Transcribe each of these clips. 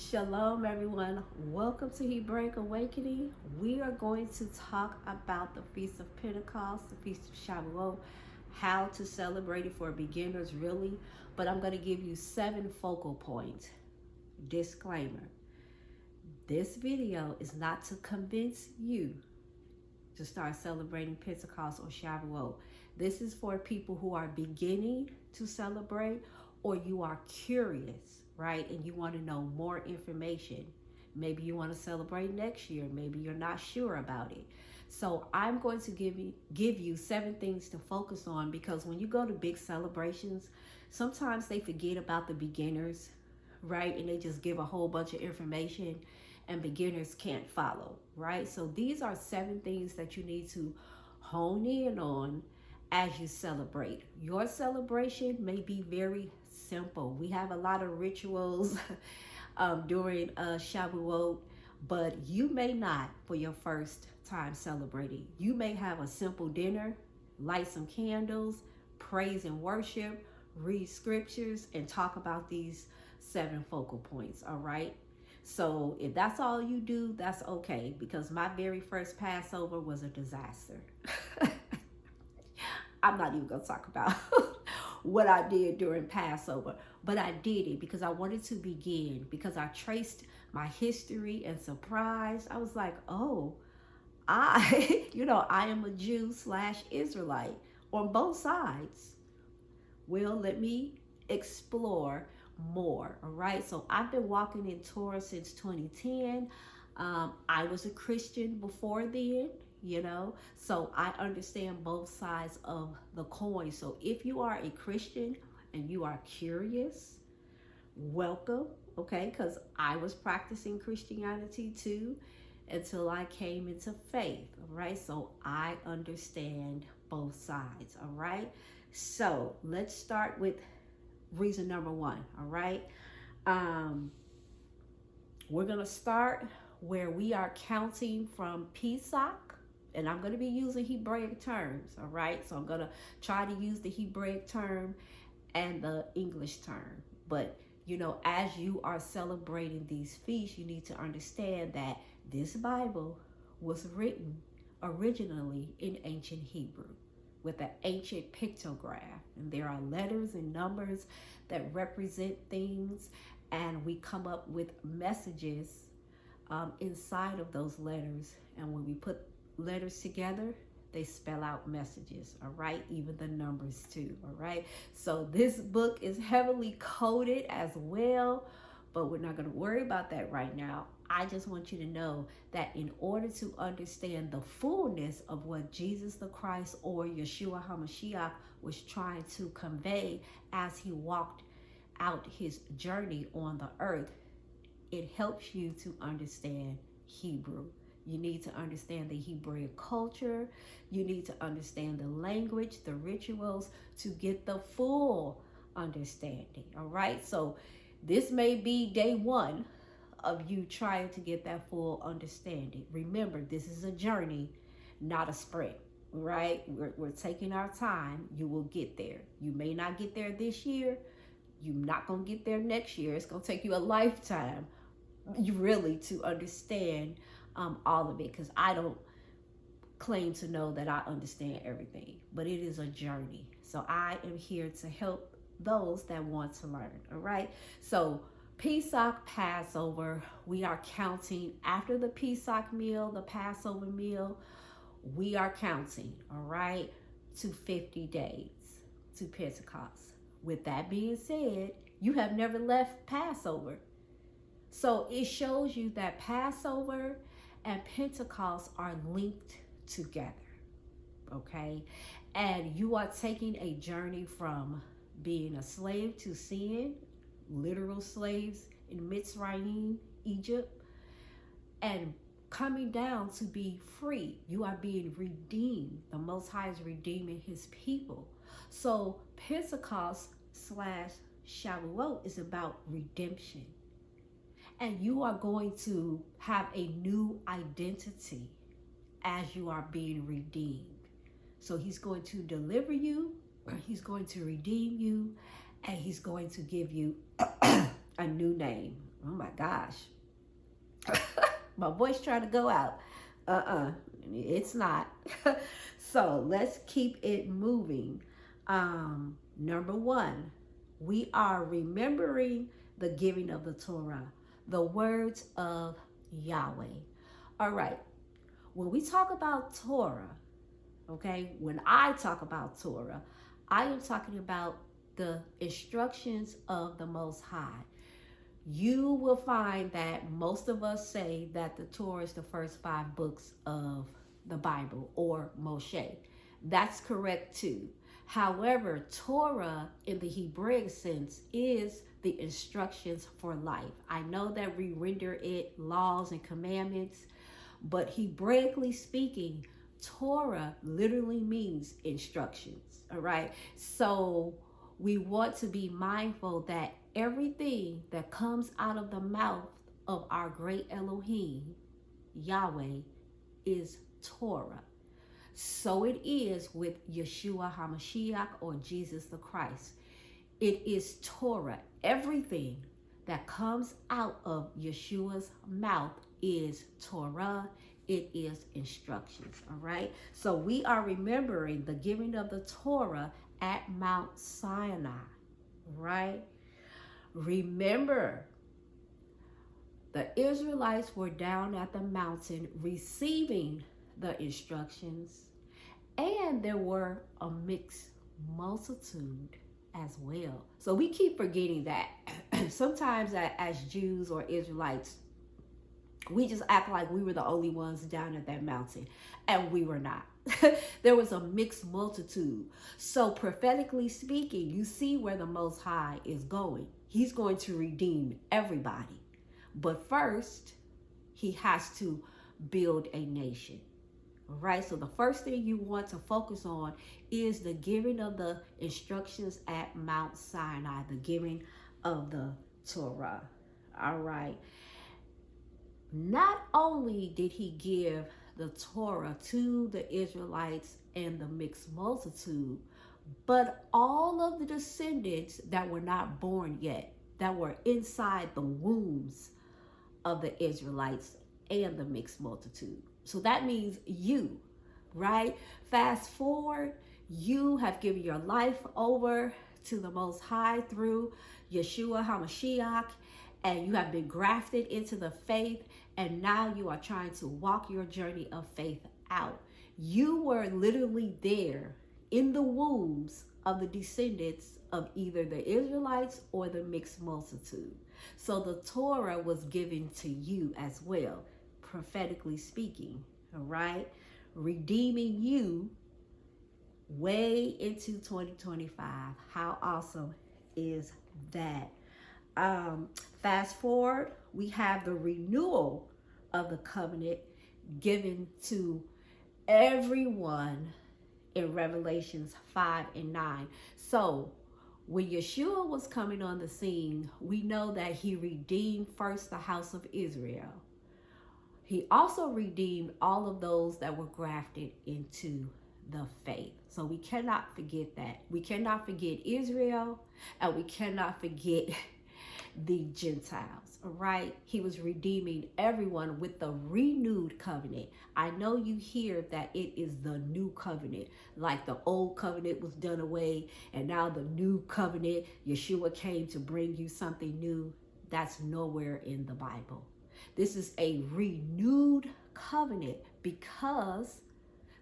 Shalom, everyone. Welcome to Hebraic Awakening. We are going to talk about the Feast of Pentecost, the Feast of Shavuot, how to celebrate it for beginners, really. But I'm going to give you 7 focal points. Disclaimer: this video is not to convince you to start celebrating Pentecost or Shavuot. This is for people who are beginning to celebrate, or you are curious, right? And you want to know more information. Maybe you want to celebrate next year. Maybe you're not sure about it. So I'm going to give you 7 things to focus on, because when you go to big celebrations, sometimes they forget about the beginners, right? And they just give a whole bunch of information and beginners can't follow, right? So these are 7 things that you need to hone in on as you celebrate. Your celebration may be very simple. We have a lot of rituals during Shavuot, but you may not for your first time celebrating. You may have a simple dinner, light some candles, praise and worship, read scriptures, and talk about these 7 focal points, all right? So if that's all you do, that's okay, because my very first Passover was a disaster. I'm not even going to talk about what I did during Passover, but I did it because I wanted to begin, because I traced my history and surprised. I was like, oh, I am a Jew / Israelite on both sides. Well, let me explore more. All right. So I've been walking in Torah since 2010. I was a Christian before then, so I understand both sides of the coin. So if you are a Christian and you are curious, welcome. Okay. Because I was practicing Christianity too until I came into faith. All right. So I understand both sides. All right. So let's start with reason number 1. All right. We're going to start where we are counting from Pesach, and I'm going to be using Hebraic terms. All right. So I'm going to try to use the Hebraic term and the English term. But, as you are celebrating these feasts, you need to understand that this Bible was written originally in ancient Hebrew, with an ancient pictograph, and there are letters and numbers that represent things, and we come up with messages inside of those letters, and when we put letters together, they spell out messages. All right, even the numbers too. All right, so this book is heavily coded as well, but we're not going to worry about that right now. I just want you to know that in order to understand the fullness of what Jesus the Christ, or Yeshua HaMashiach, was trying to convey as he walked out his journey on the earth, it helps you to understand Hebrew. You need to understand the Hebrew culture. You need to understand the language, the rituals, to get the full understanding. All right, so this may be day 1 of you trying to get that full understanding. Remember, this is a journey, not a sprint, right? We're taking our time. You will get there. You may not get there this year. You're not going to get there next year. It's going to take you a lifetime, really, to understand all of it, because I don't claim to know that I understand everything, but it is a journey. So I am here to help those that want to learn. All right, so Pesach, Passover, we are counting after the Pesach meal, the Passover meal, we are counting, all right, to 50 days to Pentecost. With that being said, you have never left Passover. So it shows you that Passover and Pentecost are linked together, okay? And you are taking a journey from being a slave to sin, literal slaves in Mitzrayim, Egypt, and coming down to be free. You are being redeemed. The Most High is redeeming his people. So Pentecost / Shavuot is about redemption. And you are going to have a new identity as you are being redeemed. So he's going to deliver you, he's going to redeem you, and he's going to give you a new name. Oh my gosh. My voice trying to go out. It's not. So let's keep it moving. Number one, we are remembering the giving of the Torah, the words of Yahweh. All right. When we talk about Torah, okay, when I talk about Torah, I am talking about the instructions of the Most High. You will find that most of us say that the Torah is the first 5 books of the Bible or Moshe. That's correct too. However, Torah in the Hebraic sense is the instructions for life. I know that we render it laws and commandments, but Hebraically speaking, Torah literally means instructions. All right. So we want to be mindful that everything that comes out of the mouth of our great Elohim, Yahweh, is Torah. So it is with Yeshua HaMashiach or Jesus the Christ. It is Torah. Everything that comes out of Yeshua's mouth is Torah. It is instructions. All right. So we are remembering the giving of the Torah at Mount Sinai. Right. Remember, the Israelites were down at the mountain receiving the instructions, and there were a mixed multitude as well. So we keep forgetting that. Sometimes as Jews or Israelites, we just act like we were the only ones down at that mountain, and we were not. There was a mixed multitude. So prophetically speaking, you see where the Most High is going. He's going to redeem everybody. But first, he has to build a nation. All right, so the first thing you want to focus on is the giving of the instructions at Mount Sinai, the giving of the Torah. All right. Not only did he give the Torah to the Israelites and the mixed multitude, but all of the descendants that were not born yet, that were inside the wombs of the Israelites and the mixed multitude. So that means you, right? Fast forward, you have given your life over to the Most High through Yeshua HaMashiach, and you have been grafted into the faith, and now you are trying to walk your journey of faith out. You were literally there in the wombs of the descendants of either the Israelites or the mixed multitude. So the Torah was given to you as well, prophetically speaking, all right? Redeeming you way into 2025. How awesome is that? Fast forward, we have the renewal of the covenant given to everyone in Revelations 5 and 9. So when Yeshua was coming on the scene, we know that he redeemed first the house of Israel. He also redeemed all of those that were grafted into the faith. So we cannot forget that. We cannot forget Israel, and we cannot forget the Gentiles, all right? He was redeeming everyone with the renewed covenant. I know you hear that it is the new covenant, like the old covenant was done away, and now the new covenant, Yeshua came to bring you something new. That's nowhere in the Bible. This is a renewed covenant because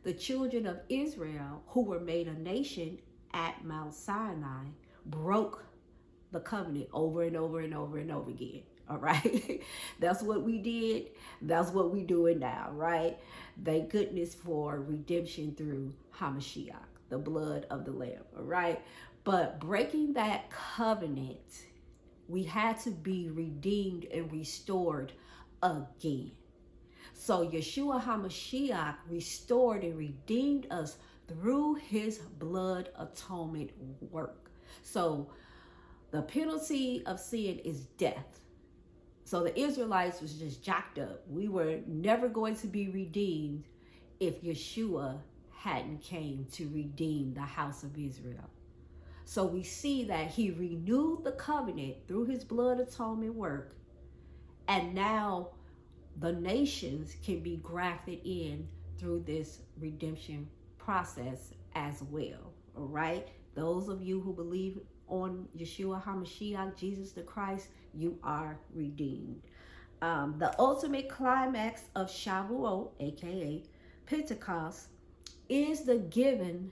the children of Israel, who were made a nation at Mount Sinai, broke the covenant over and over and over and over again. All right. That's what we did. That's what we doing now, right? Thank goodness for redemption through HaMashiach, the blood of the Lamb. All right. But breaking that covenant, we had to be redeemed and restored again. So Yeshua HaMashiach restored and redeemed us through his blood atonement work. So the penalty of sin is death. So the Israelites was just jacked up. We were never going to be redeemed if Yeshua hadn't came to redeem the house of Israel. So we see that he renewed the covenant through his blood atonement work, And now the nations can be grafted in through this redemption process as well. All right. Those of you who believe on Yeshua HaMashiach, Jesus the Christ, you are redeemed. The ultimate climax of Shavuot, aka Pentecost, is the giving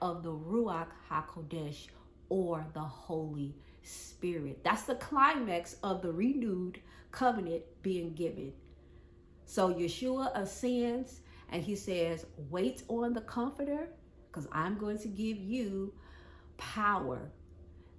of the Ruach HaKodesh, or the Holy Spirit. That's the climax of the renewed covenant being given. So Yeshua ascends and he says, wait on the Comforter, because I'm going to give you power.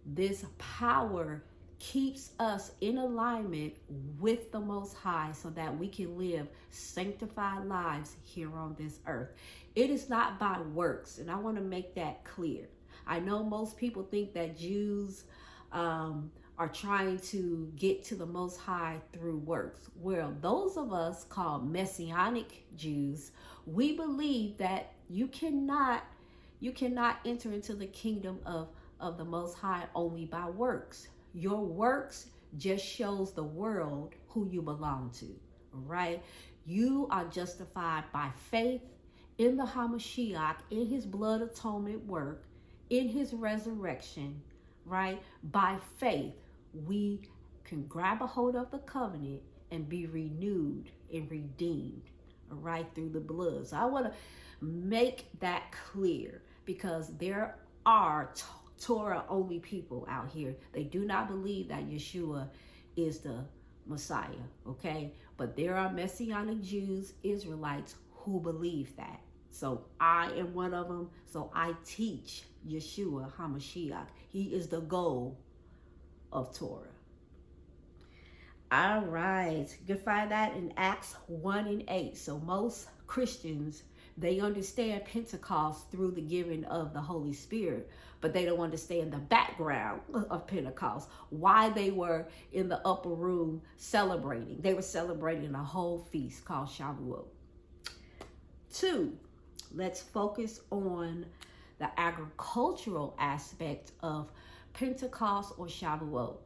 This power keeps us in alignment with the Most High so that we can live sanctified lives here on this earth. It is not by works, and I want to make that clear. I know most people think that Jews are trying to get to the Most High through works. Well, those of us called Messianic Jews, we believe that you cannot enter into the kingdom of the Most High only by works. Your works just shows the world who you belong to, right? You are justified by faith in the HaMashiach, in his blood atonement work, in his resurrection, right? By faith, we can grab a hold of the covenant and be renewed and redeemed, right, through the blood. So I want to make that clear, because there are Torah only people out here. They do not believe that Yeshua is the Messiah, okay? But there are Messianic Jews, Israelites, who believe that. So I am one of them. So I teach Yeshua HaMashiach. He is the goal of Torah. All right, you can find that in Acts 1 and 8. So most Christians, they understand Pentecost through the giving of the Holy Spirit, but they don't understand the background of Pentecost, why they were in the upper room celebrating. They were celebrating a whole feast called Shavuot. 2, let's focus on the agricultural aspect of Pentecost or Shavuot.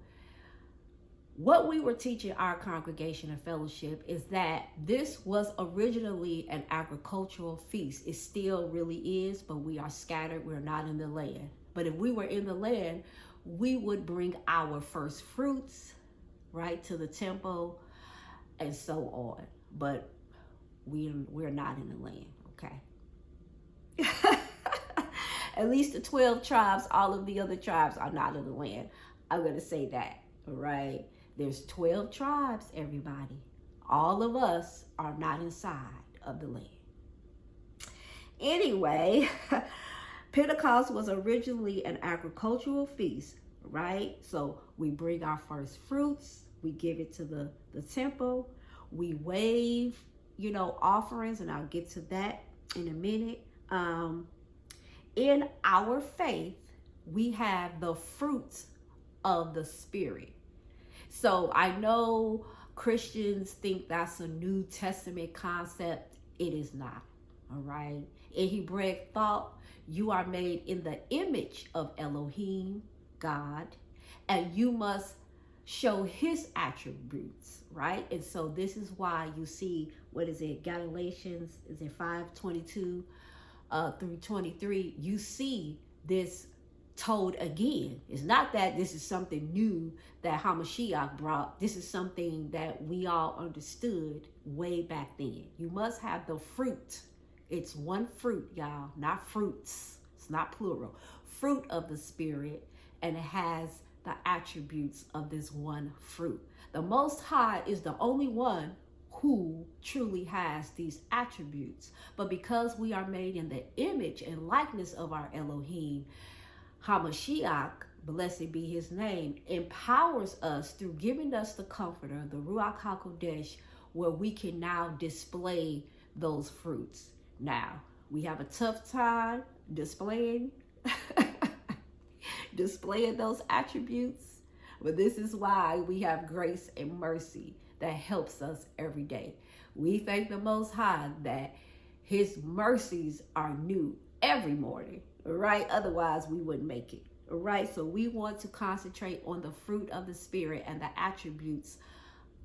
What we were teaching our congregation and fellowship is that this was originally an agricultural feast. It still really is, but we are scattered. We're not in the land. But if we were in the land, we would bring our first fruits, right, to the temple and so on. But we're not in the land, okay? At least the 12 tribes, all of the other tribes are not in the land. I'm going to say that, all right? There's 12 tribes, everybody. All of us are not inside of the land. Anyway, Pentecost was originally an agricultural feast, right? So we bring our first fruits, we give it to the temple, we wave, offerings, and I'll get to that in a minute. In our faith, we have the fruits of the Spirit. So I know Christians think that's a New Testament concept. It is not, all right? In Hebraic thought, you are made in the image of Elohim, God, and you must show his attributes, right? And so this is why you see, Galatians, is it 5:22 through 23, you see this told again. It's not that this is something new that HaMashiach brought. This is something that we all understood way back then. You must have the fruit. It's one fruit, y'all, not fruits. It's not plural. Fruit of the Spirit, and it has the attributes of this one fruit. The Most High is the only one who truly has these attributes. But because we are made in the image and likeness of our Elohim, HaMashiach, blessed be his name, empowers us through giving us the Comforter, the Ruach HaKodesh, where we can now display those fruits. Now, we have a tough time displaying those attributes, but this is why we have grace and mercy that helps us every day. We thank the Most High that his mercies are new every morning, right? Otherwise, we wouldn't make it, right? So we want to concentrate on the fruit of the Spirit and the attributes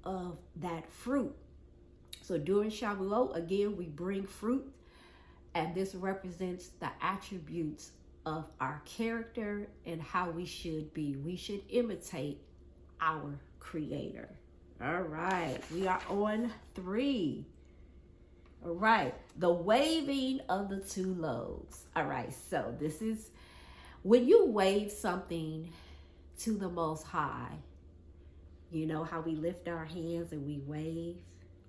of that fruit. So during Shavuot, again, we bring fruit, and this represents the attributes of our character and how we should be. We should imitate our Creator. All right, we are on 3. All right, the waving of the 2 loaves. All right, so this is when you wave something to the Most High. You know how we lift our hands and we wave?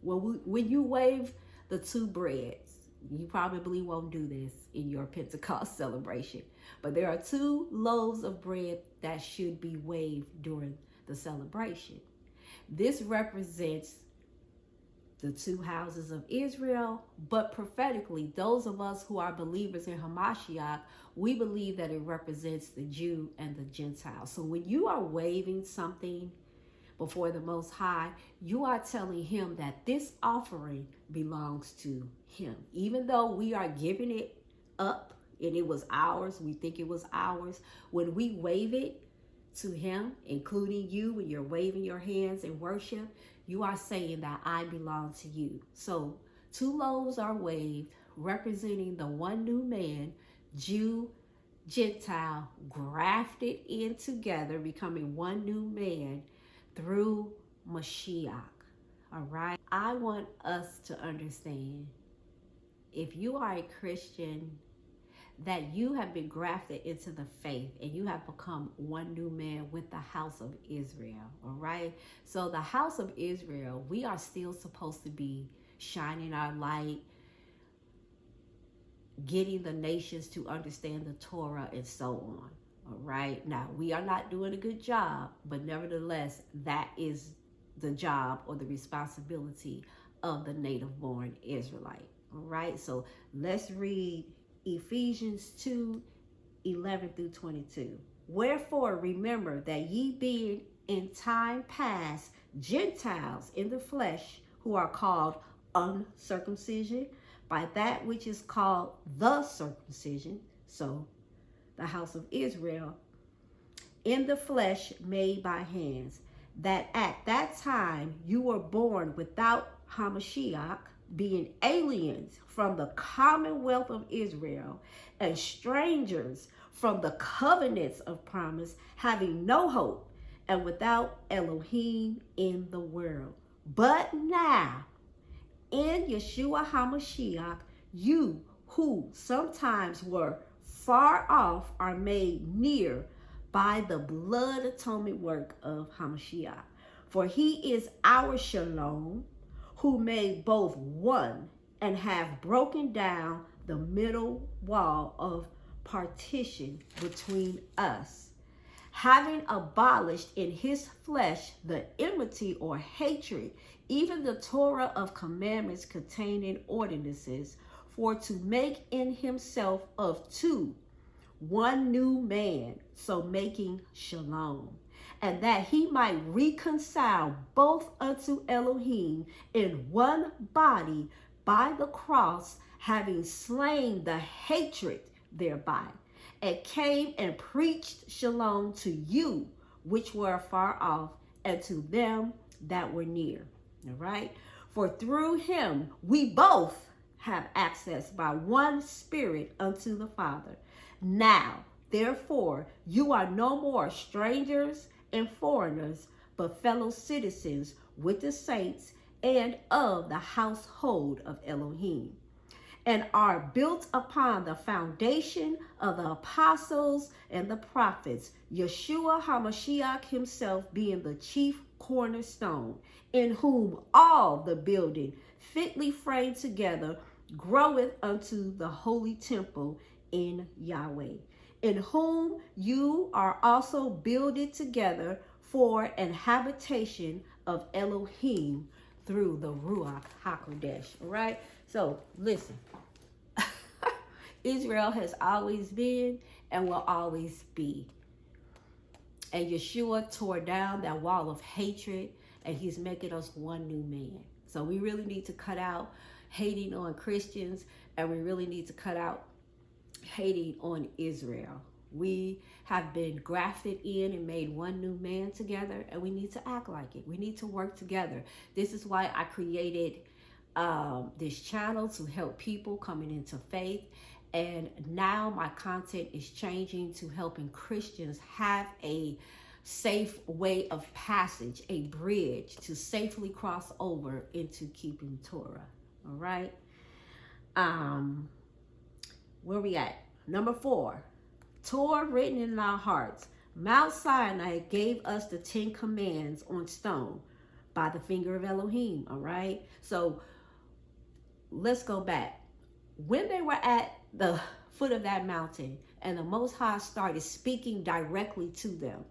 Well, when you wave the 2 breads, you probably won't do this in your Pentecost celebration, but there are 2 loaves of bread that should be waved during the celebration. This represents the 2 houses of Israel, but prophetically, those of us who are believers in Hamashiach, we believe that it represents the Jew and the Gentile. So when you are waving something before the Most High, you are telling him that this offering belongs to him. Even though we are giving it up and it was ours, we think it was ours, when we wave it to him, including you, when you're waving your hands in worship, you are saying that I belong to you. So 2 loaves are waved, representing the one new man, Jew, Gentile, grafted in together, becoming one new man through Mashiach. All right. I want us to understand, if you are a Christian, that you have been grafted into the faith and you have become one new man with the house of Israel. All right. So the house of Israel, we are still supposed to be shining our light, getting the nations to understand the Torah and so on. All right. Now, we are not doing a good job, but nevertheless, that is the job or the responsibility of the native born Israelite. All right. So let's read Ephesians 2:11 through 22. Wherefore, remember that ye being in time past Gentiles in the flesh, who are called uncircumcision by that which is called the circumcision, so the house of Israel, in the flesh made by hands, that at that time you were born without Hamashiach, being aliens from the commonwealth of Israel and strangers from the covenants of promise, having no hope and without Elohim in the world. But now, in Yeshua HaMashiach, you who sometimes were far off are made near by the blood atonement work of HaMashiach. For he is our shalom, who made both one and have broken down the middle wall of partition between us, having abolished in his flesh the enmity or hatred, even the Torah of commandments containing ordinances, for to make in himself of 2 one new man, so making shalom, and that he might reconcile both unto Elohim in one body by the cross, having slain the hatred thereby, and came and preached shalom to you which were afar off, and to them that were near. All right. For through him we both have access by one Spirit unto the Father. Now, therefore, you are no more strangers and foreigners, but fellow citizens with the saints and of the household of Elohim, and are built upon the foundation of the apostles and the prophets, Yeshua HaMashiach himself being the chief cornerstone, in whom all the building fitly framed together groweth unto the holy temple in Yahweh, in whom you are also builded together for an habitation of Elohim through the Ruach HaKodesh. All right. So listen, Israel has always been and will always be. And Yeshua tore down that wall of hatred, and he's making us one new man. So we really need to cut out hating on Christians, and we really need to cut out hating on Israel. We have been grafted in and made one new man together, and we need to act like it. We need to work together. This is why I created this channel, to help people coming into faith. And now my content is changing to helping Christians have a safe way of passage, a bridge to safely cross over into keeping Torah. All right. Where we at? Number 4, Torah written in our hearts. Mount Sinai gave us the 10 commands on stone by the finger of Elohim. All right. So let's go back. When they were at the foot of that mountain and the Most High started speaking directly to them,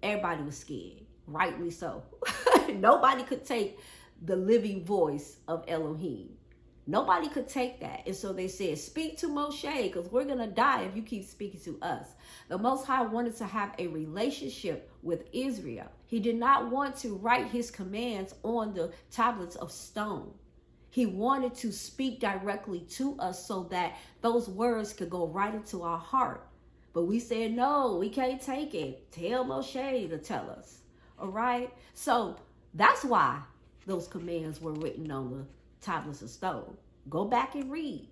everybody was scared, rightly so. Nobody could take the living voice of Elohim. Nobody could take that. And so they said, speak to Moshe, because we're going to die if you keep speaking to us. The Most High wanted to have a relationship with Israel. He did not want to write his commands on the tablets of stone. He wanted to speak directly to us so that those words could go right into our heart. But we said, no, we can't take it. Tell Moshe to tell us. All right. So that's why those commands were written on the tablets of stone. Go back and read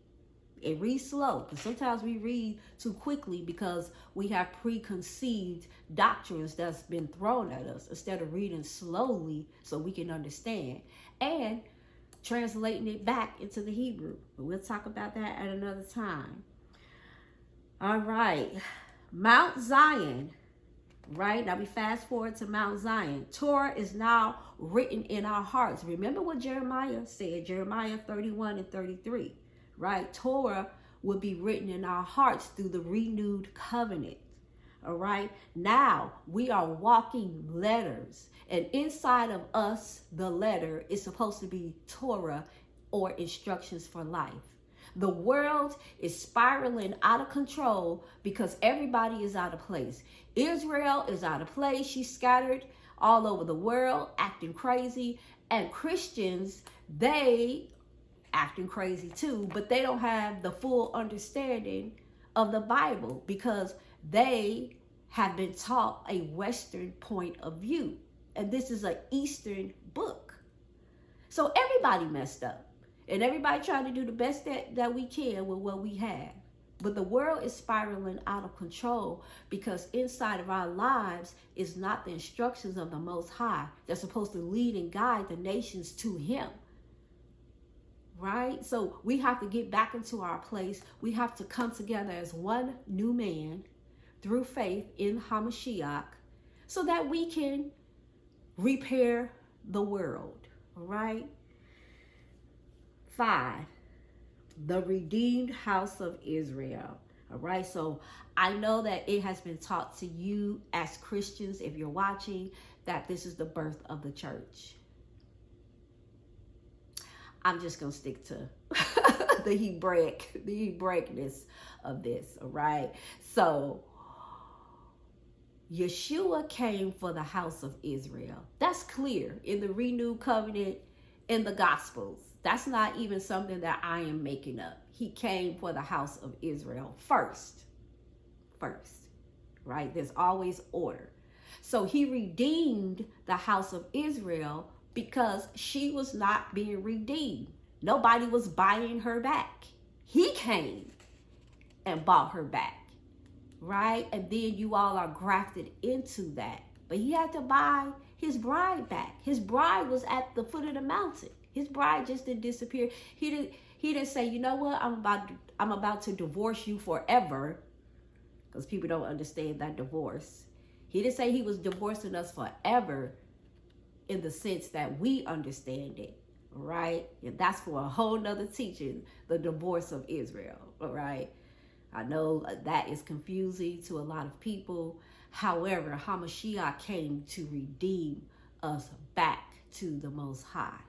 slow, because sometimes we read too quickly because we have preconceived doctrines that's been thrown at us, instead of reading slowly so we can understand and translating it back into the Hebrew. But we'll talk about that at another time. All right, Mount Zion. Right now we fast forward to Mount Zion. Torah is now written in our hearts. Remember what Jeremiah said, Jeremiah 31 and 33, right? Torah will be written in our hearts through the renewed covenant. All right. Now we are walking letters, and inside of us, the letter is supposed to be Torah, or instructions for life. The world is spiraling out of control because everybody is out of place. Israel is out of place. She's scattered all over the world, acting crazy. And Christians, they acting crazy too, but they don't have the full understanding of the Bible because they have been taught a Western point of view. And this is an Eastern book. So everybody messed up. And everybody trying to do the best that we can with what we have. But the world is spiraling out of control because inside of our lives is not the instructions of the Most High that's supposed to lead and guide the nations to him. Right? So we have to get back into our place. We have to come together as one new man through faith in HaMashiach so that we can repair the world. All right? 5, the redeemed house of Israel. All right. So I know that it has been taught to you as Christians, if you're watching, that this is the birth of the church. I'm just going to stick to the Hebraicness of this. All right. So Yeshua came for the house of Israel. That's clear in the renewed covenant in the Gospels. That's not even something that I am making up. He came for the house of Israel first, right? There's always order. So he redeemed the house of Israel because she was not being redeemed. Nobody was buying her back. He came and bought her back, right? And then you all are grafted into that. But he had to buy his bride back. His bride was at the foot of the mountain. His bride just didn't disappear. He didn't say, you know what, I'm about to divorce you forever, because people don't understand that divorce. He didn't say he was divorcing us forever in the sense that we understand it, right? And that's for a whole nother teaching, the divorce of Israel, all right? I know that is confusing to a lot of people. However, HaMashiach came to redeem us back to the Most High.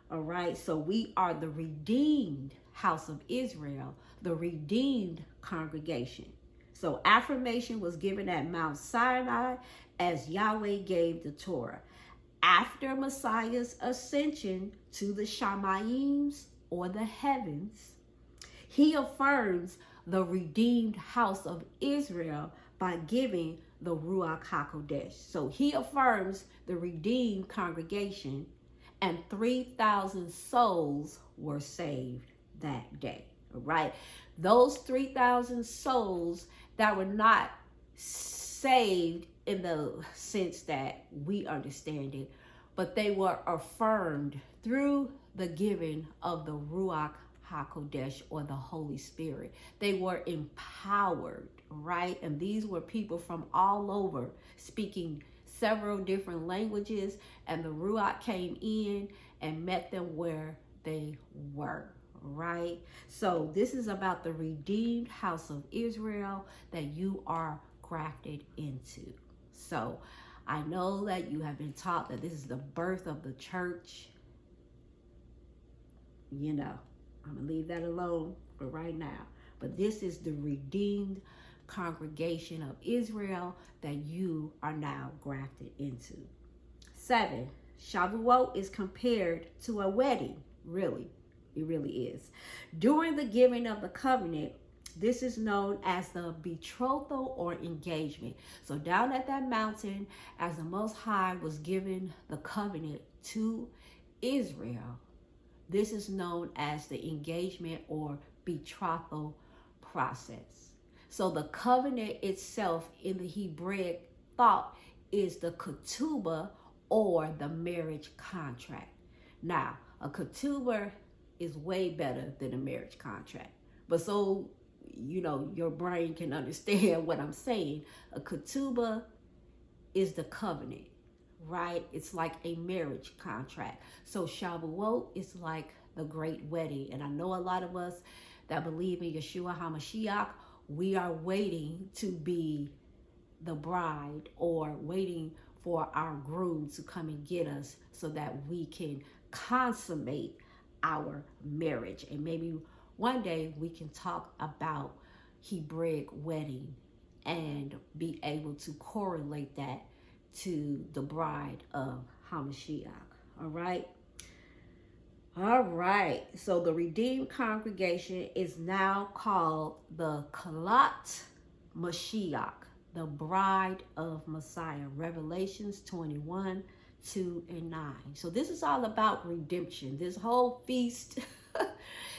All right, so we are the redeemed house of Israel, the redeemed congregation. So affirmation was given at Mount Sinai as Yahweh gave the Torah. After Messiah's ascension to the Shamayims, or the heavens, he affirms the redeemed house of Israel by giving the Ruach HaKodesh. So he affirms the redeemed congregation, and 3,000 souls were saved that day. All right. Those 3,000 souls that were not saved in the sense that we understand it, but they were affirmed through the giving of the Ruach HaKodesh, or the Holy Spirit. They were empowered, right? And these were people from all over speaking several different languages, and the Ruach came in and met them where they were, right? So this is about the redeemed house of Israel that you are grafted into. So I know that you have been taught that this is the birth of the church. You know, I'm going to leave that alone for right now. But this is the redeemed congregation of Israel that you are now grafted into. 7, Shavuot is compared to a wedding. Really, it really is. During the giving of the covenant, this is known as the betrothal or engagement. So down at that mountain, as the Most High was giving the covenant to Israel, this is known as the engagement or betrothal process. So the covenant itself in the Hebraic thought is the ketubah, or the marriage contract. Now, a ketubah is way better than a marriage contract. But so, you know, your brain can understand what I'm saying. A ketubah is the covenant, right? It's like a marriage contract. So Shavuot is like the great wedding. And I know a lot of us that believe in Yeshua HaMashiach, we are waiting to be the bride, or waiting for our groom to come and get us so that we can consummate our marriage. And maybe one day we can talk about Hebraic wedding and be able to correlate that to the bride of Hamashiach. All right. All right. So the redeemed congregation is now called the Kalat Mashiach, the bride of Messiah. Revelations 21, 2 and 9. So this is all about redemption. This whole feast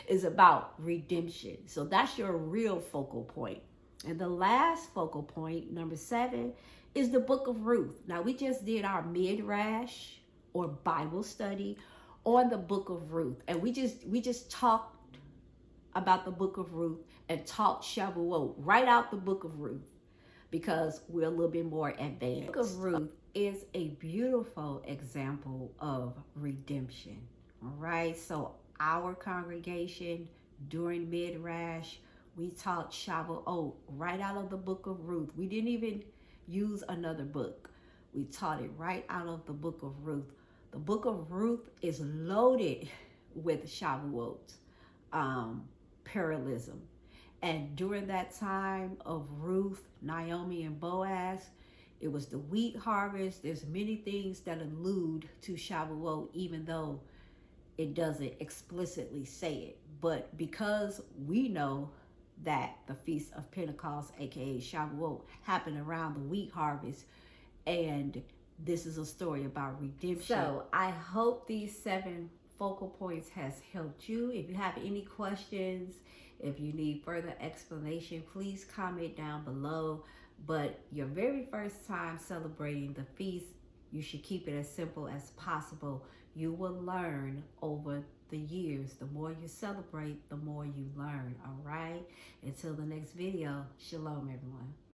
is about redemption. So that's your real focal point. And the last focal point, number 7, is the book of Ruth. Now, we just did our midrash or Bible study on the book of Ruth. And we just talked about the book of Ruth and taught Shavuot right out the book of Ruth, because we're a little bit more advanced. The book of Ruth is a beautiful example of redemption. All right. So our congregation during Midrash, we taught Shavuot right out of the book of Ruth. We didn't even use another book. We taught it right out of the book of Ruth. The book of Ruth is loaded with Shavuot parallelism. And during that time of Ruth, Naomi, and Boaz, it was the wheat harvest. There's many things that allude to Shavuot, even though it doesn't explicitly say it. But because we know that the Feast of Pentecost, aka Shavuot, happened around the wheat harvest, and this is a story about redemption. So I hope these 7 focal points has helped you. If you have any questions, if you need further explanation, please comment down below. But your very first time celebrating the feast, you should keep it as simple as possible. You will learn over the years. The more you celebrate, the more you learn. All right? Until the next video, shalom, everyone.